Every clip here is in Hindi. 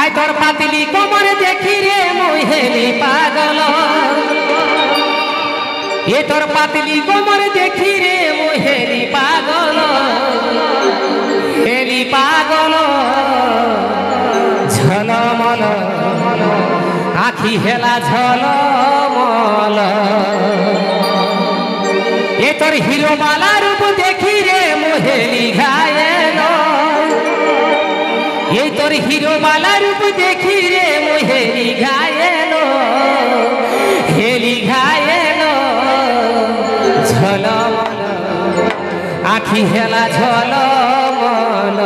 हाय तोर पातली कमर देखी रे मोहेली पागल ये तोर पातली कमर देखी रे मोहेली पागल हेली पागल झलमल आखी हेला झलमल ये तोर हीरो वाला रूप देखी रे मोहेली घायल ये तोर हीरो वाला रूप देखी रे मोहेली घायल हेली घायल झलमल आखी हेला झलमल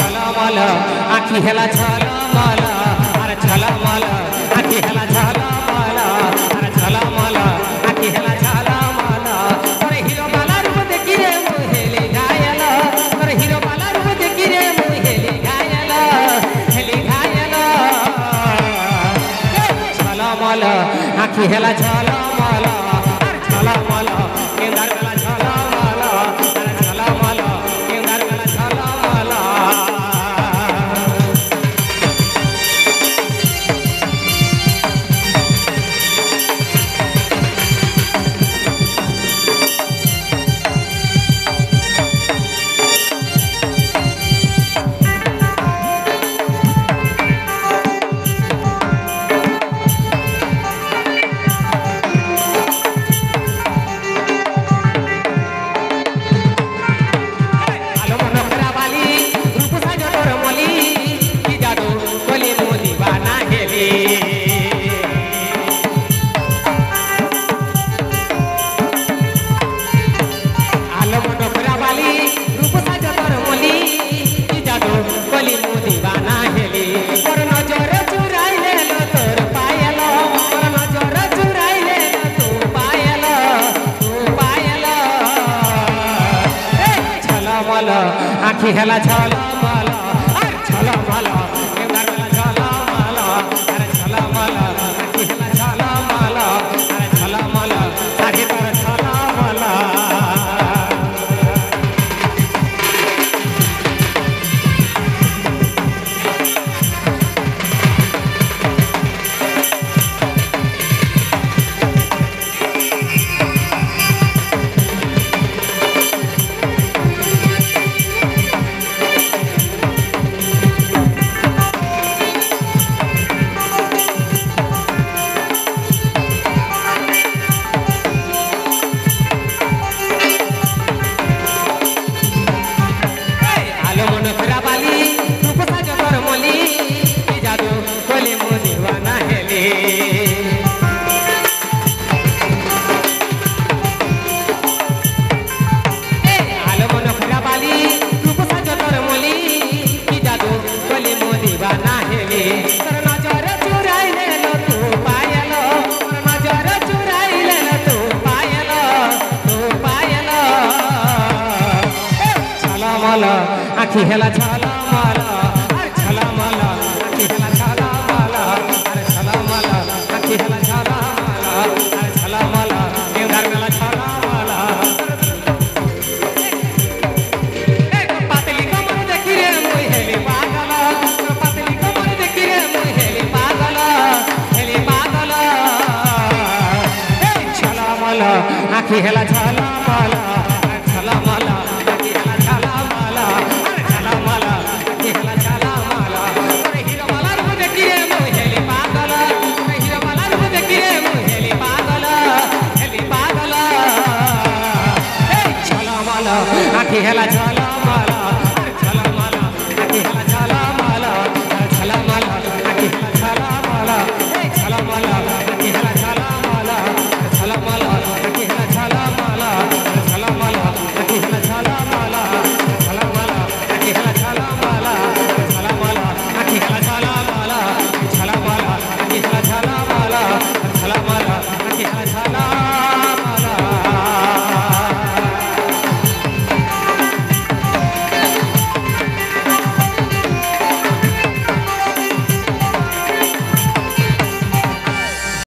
आखी हेला झलमल अरे झलमल आखी हेला झलमल अरे झलमल आखी हेला झलमल अरे हीरो वाला रूप देखी रे मोहेली घायल अरे हीरो वाला रूप देखी रे मोहेली घायल हेली घायल झलमल आखी हेला झलमल अरे झलमल केंदार वाला झलमल अरे झलमल केंदार वाला झलमल आखी हेला झलमल अरे झलमल केंदार वाला झलमल अरे झलमल आखी हेला झलमल अरे झलमल साड़ी पर झलमल आखी हेला झलमल अरे झलमल आखी हेला झलमल अरे झलमल आखी हेला झलमल अरे झलमल केंदार वाला झलमल पातली कमर देखी रे मोहेली पागल पातली कमर देखी रे मोहेली पागल हेली पागल झलमल आखी हेला झलमल झलमल आखी हेला झलमल झलमल आखी हेला झलमल अरे हीरो वाला रूप देखी रे मोहेली पागल अरे हीरो वाला रूप देखी रे मोहेली पागल हेली पागल আখি হেলা ঝলা